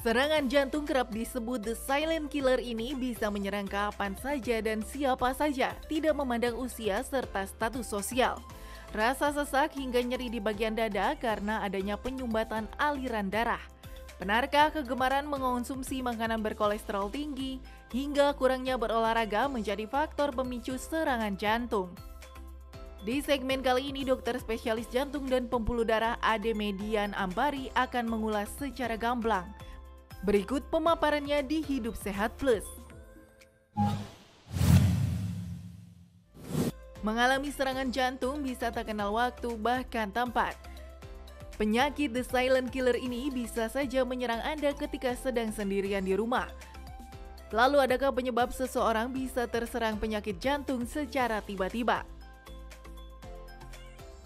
Serangan jantung kerap disebut the silent killer ini bisa menyerang kapan saja dan siapa saja, tidak memandang usia serta status sosial. Rasa sesak hingga nyeri di bagian dada karena adanya penyumbatan aliran darah. Benarkah kegemaran mengonsumsi makanan berkolesterol tinggi hingga kurangnya berolahraga menjadi faktor pemicu serangan jantung? Di segmen kali ini, dokter spesialis jantung dan pembuluh darah Ade Median Ambari akan mengulas secara gamblang. Berikut pemaparannya di Hidup Sehat Plus. Mengalami serangan jantung bisa tak kenal waktu bahkan tempat. Penyakit the silent killer ini bisa saja menyerang Anda ketika sedang sendirian di rumah. Lalu adakah penyebab seseorang bisa terserang penyakit jantung secara tiba-tiba?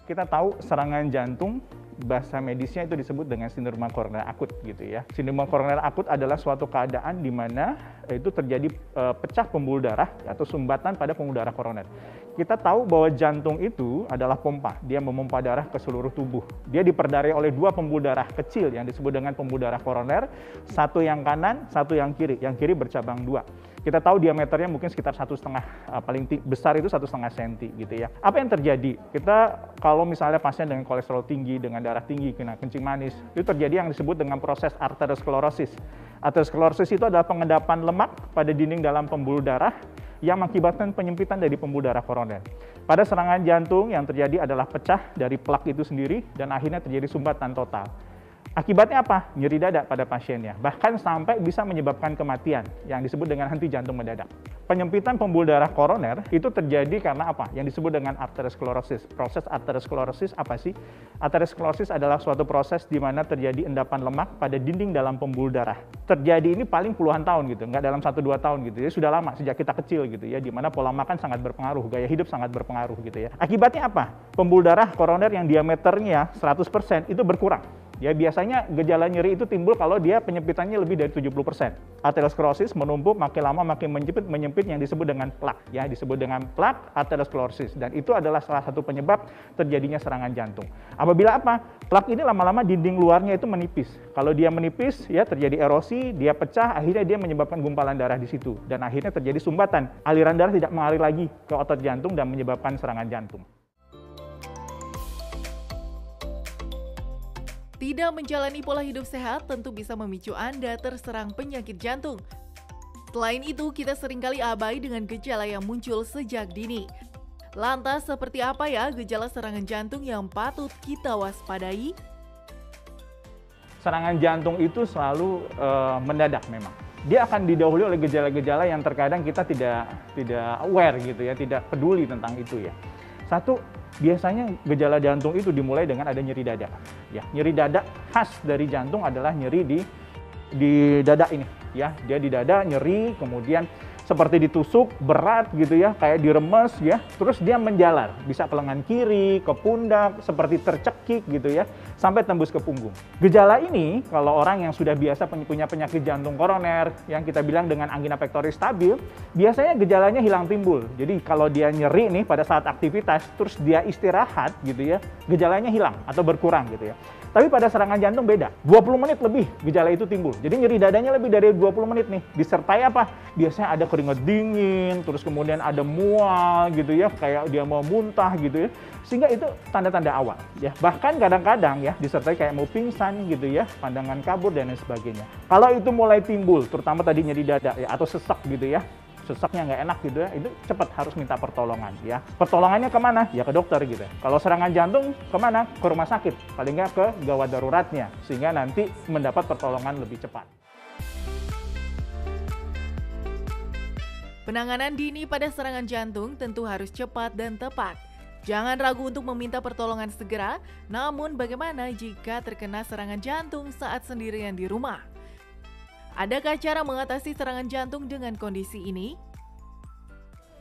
Kita tahu serangan jantung, bahasa medisnya itu disebut dengan sindrom koroner akut gitu ya. Sindrom koroner akut adalah suatu keadaan di mana itu terjadi pecah pembuluh darah atau sumbatan pada pembuluh darah koroner. Kita tahu bahwa jantung itu adalah pompa, dia memompa darah ke seluruh tubuh. Dia diperdarai oleh dua pembuluh darah kecil yang disebut dengan pembuluh darah koroner, satu yang kanan, satu yang kiri bercabang dua. Kita tahu diameternya mungkin sekitar 1,5, paling besar itu 1,5 cm gitu ya. Apa yang terjadi? Kita kalau misalnya pasien dengan kolesterol tinggi, dengan darah tinggi, kena kencing manis, itu terjadi yang disebut dengan proses arteriosklerosis. Arteriosklerosis itu adalah pengendapan lemak pada dinding dalam pembuluh darah yang mengakibatkan penyempitan dari pembuluh darah koroner. Pada serangan jantung yang terjadi adalah pecah dari plak itu sendiri dan akhirnya terjadi sumbatan total. Akibatnya apa? Nyeri dada pada pasiennya, bahkan sampai bisa menyebabkan kematian yang disebut dengan henti jantung mendadak. Penyempitan pembuluh darah koroner itu terjadi karena apa? Yang disebut dengan arteriosklerosis. Proses arteriosklerosis apa sih? Arteriosklerosis adalah suatu proses di mana terjadi endapan lemak pada dinding dalam pembuluh darah. Terjadi ini paling puluhan tahun gitu, nggak dalam 1-2 tahun gitu ya, sudah lama sejak kita kecil gitu ya, di mana pola makan sangat berpengaruh, gaya hidup sangat berpengaruh gitu ya. Akibatnya apa? Pembuluh darah koroner yang diameternya 100% itu berkurang. Ya, biasanya gejala nyeri itu timbul kalau dia penyempitannya lebih dari 70%. Arteriosklerosis menumpuk, makin lama makin menyempit yang disebut dengan plak. Ya, disebut dengan plak arteriosklerosis. Dan itu adalah salah satu penyebab terjadinya serangan jantung. Apabila apa? Plak ini lama-lama dinding luarnya itu menipis. Kalau dia menipis, ya terjadi erosi, dia pecah, akhirnya dia menyebabkan gumpalan darah di situ. Dan akhirnya terjadi sumbatan. Aliran darah tidak mengalir lagi ke otot jantung dan menyebabkan serangan jantung. Tidak menjalani pola hidup sehat tentu bisa memicu Anda terserang penyakit jantung. Selain itu, kita seringkali abai dengan gejala yang muncul sejak dini. Lantas, seperti apa ya gejala serangan jantung yang patut kita waspadai? Serangan jantung itu selalu mendadak memang. Dia akan didahului oleh gejala-gejala yang terkadang kita tidak aware gitu ya, tidak peduli tentang itu ya. Satu, biasanya gejala jantung itu dimulai dengan ada nyeri dada. Ya, nyeri dada khas dari jantung adalah nyeri di dada ini. Ya, dia di dada nyeri, kemudian seperti ditusuk berat gitu ya, kayak diremes ya. Terus dia menjalar, bisa ke lengan kiri, ke pundak, seperti tercekik gitu ya, sampai tembus ke punggung. Gejala ini kalau orang yang sudah biasa punya penyakit jantung koroner yang kita bilang dengan angina pectoris stabil, biasanya gejalanya hilang timbul. Jadi kalau dia nyeri nih pada saat aktivitas, terus dia istirahat gitu ya, gejalanya hilang atau berkurang gitu ya. Tapi pada serangan jantung beda, 20 menit lebih gejala itu timbul. Jadi nyeri dadanya lebih dari 20 menit nih. Disertai apa? Biasanya ada keringat dingin, terus kemudian ada mual gitu ya, kayak dia mau muntah gitu ya. Sehingga itu tanda-tanda awal ya. Bahkan kadang-kadang ya disertai kayak mau pingsan gitu ya, pandangan kabur dan lain sebagainya. Kalau itu mulai timbul, terutama tadi nyeri dada ya atau sesak gitu ya, sesaknya nggak enak gitu ya, itu cepat harus minta pertolongan ya. Pertolongannya kemana? Ya ke dokter gitu. Kalau serangan jantung kemana? Ke rumah sakit, paling nggak ke gawat daruratnya, sehingga nanti mendapat pertolongan lebih cepat. Penanganan dini pada serangan jantung tentu harus cepat dan tepat. Jangan ragu untuk meminta pertolongan segera, namun bagaimana jika terkena serangan jantung saat sendirian di rumah? Adakah cara mengatasi serangan jantung dengan kondisi ini?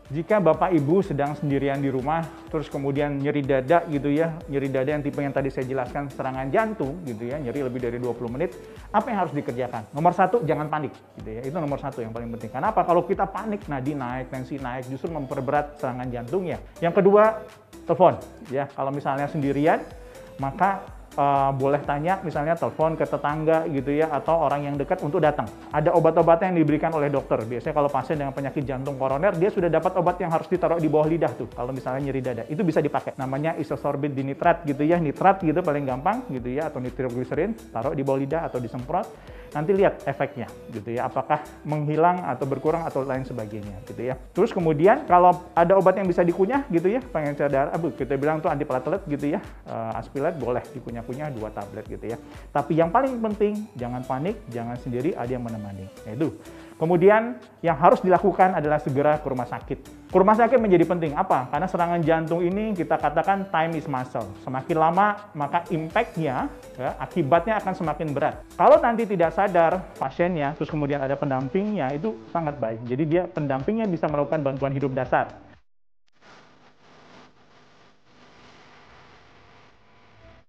Jika Bapak Ibu sedang sendirian di rumah, terus kemudian nyeri dada gitu ya, nyeri dada yang tipe yang tadi saya jelaskan serangan jantung gitu ya, nyeri lebih dari 20 menit, apa yang harus dikerjakan? Nomor satu, jangan panik gitu ya, itu nomor satu yang paling penting. Kenapa? Kalau kita panik, nadi naik, tensi naik, justru memperberat serangan jantungnya. Yang kedua, telepon ya, kalau misalnya sendirian, maka boleh tanya misalnya telepon ke tetangga gitu ya, atau orang yang dekat untuk datang. Ada obat-obatan yang diberikan oleh dokter. Biasanya kalau pasien dengan penyakit jantung koroner, dia sudah dapat obat yang harus ditaruh di bawah lidah tuh. Kalau misalnya nyeri dada, itu bisa dipakai. Namanya isosorbit dinitrat gitu ya, nitrat gitu paling gampang gitu ya, atau nitrogliserin, taruh di bawah lidah atau disemprot. Nanti lihat efeknya gitu ya, apakah menghilang atau berkurang atau lain sebagainya gitu ya. Terus kemudian kalau ada obat yang bisa dikunyah gitu ya, pengencer darah, kita bilang tuh antiplatelet gitu ya, aspilat boleh dikunyah-kunyah 2 tablet gitu ya. Tapi yang paling penting jangan panik, jangan sendiri, ada yang menemani. Nah, itu. Kemudian yang harus dilakukan adalah segera ke rumah sakit. Ke rumah sakit menjadi penting. Apa? Karena serangan jantung ini kita katakan time is muscle. Semakin lama maka impact-nya, ya, akibatnya akan semakin berat. Kalau nanti tidak sadar pasiennya, terus kemudian ada pendampingnya, itu sangat baik. Jadi dia pendampingnya bisa melakukan bantuan hidup dasar.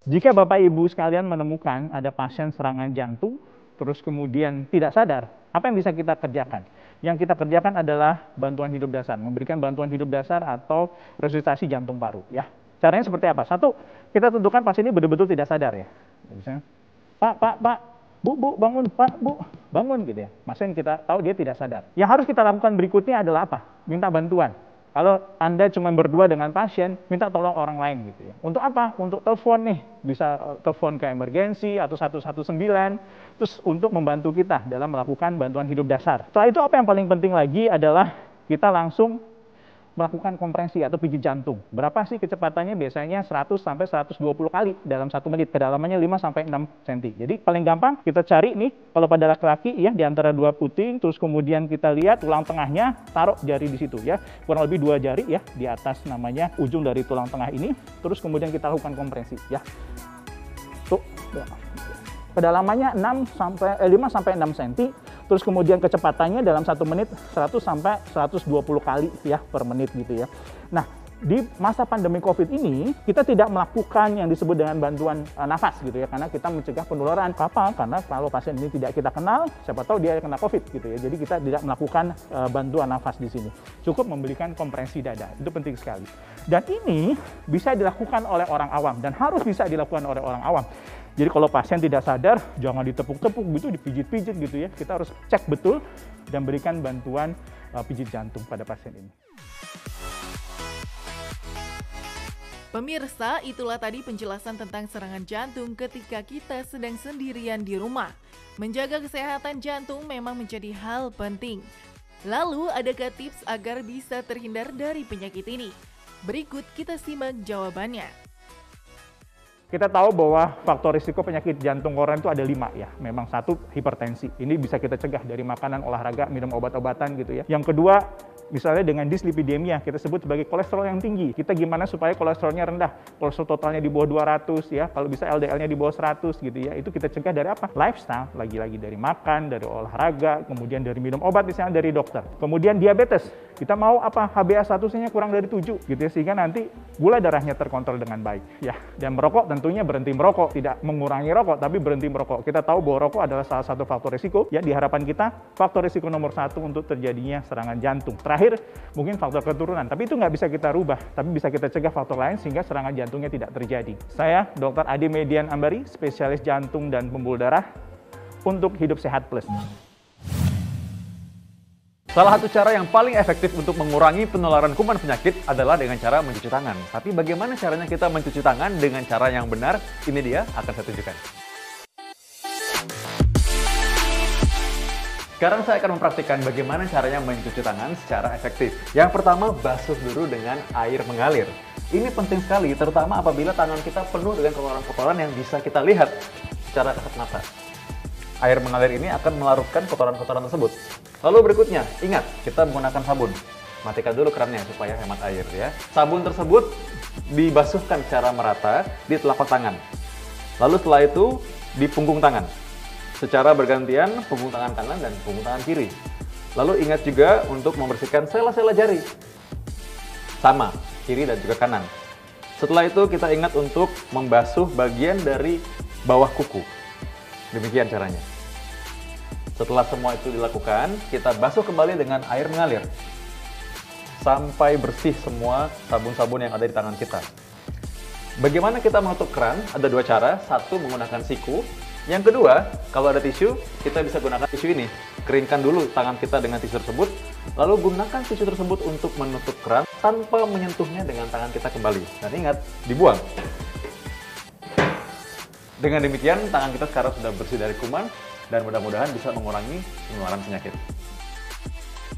Jika Bapak Ibu sekalian menemukan ada pasien serangan jantung, terus kemudian tidak sadar, apa yang bisa kita kerjakan? Yang kita kerjakan adalah bantuan hidup dasar, memberikan bantuan hidup dasar atau resusitasi jantung paru. Ya, caranya seperti apa? Satu, kita tentukan pasien ini betul-betul tidak sadar ya. Misalnya, Pak, Bu, bangun, Pak, Bu, bangun gitu ya. Pasien kita tahu dia tidak sadar. Yang harus kita lakukan berikutnya adalah apa? Minta bantuan. Kalau Anda cuma berdua dengan pasien, minta tolong orang lain gitu ya. Untuk apa? Untuk telepon nih, bisa telepon ke emergensi atau 119, terus untuk membantu kita dalam melakukan bantuan hidup dasar. Setelah itu apa yang paling penting lagi adalah kita langsung melakukan kompresi atau pijit jantung. Berapa sih kecepatannya? Biasanya 100 sampai 120 kali dalam 1 menit. Kedalamannya 5 sampai 6 cm. Jadi paling gampang kita cari nih, kalau pada laki-laki ya di antara 2 puting, terus kemudian kita lihat tulang tengahnya, taruh jari di situ ya. Kurang lebih 2 jari ya di atas namanya ujung dari tulang tengah ini. Terus kemudian kita lakukan kompresi ya. Tuh. Ya. Kedalamannya 5 sampai 6 cm. Terus kemudian kecepatannya dalam 1 menit 100 sampai 120 kali ya per menit gitu ya. Nah, di masa pandemi COVID ini kita tidak melakukan yang disebut dengan bantuan nafas gitu ya, karena kita mencegah penularan. Apa? Karena kalau pasien ini tidak kita kenal, siapa tahu dia kena COVID gitu ya. Jadi kita tidak melakukan bantuan nafas di sini. Cukup memberikan kompresi dada. Itu penting sekali. Dan ini bisa dilakukan oleh orang awam dan harus bisa dilakukan oleh orang awam. Jadi kalau pasien tidak sadar, jangan ditepuk-tepuk gitu, dipijit-pijit gitu ya. Kita harus cek betul dan berikan bantuan pijit jantung pada pasien ini. Pemirsa, itulah tadi penjelasan tentang serangan jantung ketika kita sedang sendirian di rumah. Menjaga kesehatan jantung memang menjadi hal penting. Lalu, adakah tips agar bisa terhindar dari penyakit ini? Berikut kita simak jawabannya. Kita tahu bahwa faktor risiko penyakit jantung koroner itu ada 5 ya. Memang satu, hipertensi. Ini bisa kita cegah dari makanan, olahraga, minum obat-obatan gitu ya. Yang kedua, misalnya dengan dislipidemia, kita sebut sebagai kolesterol yang tinggi. Kita gimana supaya kolesterolnya rendah? Kolesterol totalnya di bawah 200 ya. Kalau bisa LDL-nya di bawah 100 gitu ya. Itu kita cegah dari apa? Lifestyle, lagi-lagi dari makan, dari olahraga, kemudian dari minum obat misalnya dari dokter. Kemudian diabetes. Kita mau apa? HbA1c-nya kurang dari 7 gitu ya, sehingga nanti gula darahnya terkontrol dengan baik ya. Dan merokok tentunya berhenti merokok, tidak mengurangi rokok tapi berhenti merokok. Kita tahu bahwa rokok adalah salah satu faktor risiko ya, di harapan kita faktor risiko nomor 1 untuk terjadinya serangan jantung. Terakhir mungkin faktor keturunan, tapi itu nggak bisa kita rubah, tapi bisa kita cegah faktor lain sehingga serangan jantungnya tidak terjadi. Saya Dr. Ade Median Ambari, spesialis jantung dan pembuluh darah untuk Hidup Sehat Plus. Salah satu cara yang paling efektif untuk mengurangi penularan kuman penyakit adalah dengan cara mencuci tangan. Tapi bagaimana caranya kita mencuci tangan dengan cara yang benar? Ini dia, akan saya tunjukkan. Sekarang saya akan mempraktikkan bagaimana caranya mencuci tangan secara efektif. Yang pertama, basuh dulu dengan air mengalir. Ini penting sekali, terutama apabila tangan kita penuh dengan kotoran-kotoran yang bisa kita lihat secara kasat mata. Air mengalir ini akan melarutkan kotoran-kotoran tersebut. Lalu berikutnya, ingat, kita menggunakan sabun. Matikan dulu kerannya supaya hemat air ya. Sabun tersebut dibasuhkan secara merata di telapak tangan. Lalu setelah itu di punggung tangan. Secara bergantian punggung tangan kanan dan punggung tangan kiri. Lalu ingat juga untuk membersihkan sela-sela jari. Sama, kiri dan juga kanan. Setelah itu kita ingat untuk membasuh bagian dari bawah kuku. Demikian caranya. Setelah semua itu dilakukan, kita basuh kembali dengan air mengalir. Sampai bersih semua sabun-sabun yang ada di tangan kita. Bagaimana kita menutup keran? Ada dua cara. Satu, menggunakan siku. Yang kedua, kalau ada tisu, kita bisa gunakan tisu ini. Keringkan dulu tangan kita dengan tisu tersebut, lalu gunakan tisu tersebut untuk menutup keran tanpa menyentuhnya dengan tangan kita kembali. Dan ingat, dibuang. Dengan demikian, tangan kita sekarang sudah bersih dari kuman dan mudah-mudahan bisa mengurangi penularan penyakit.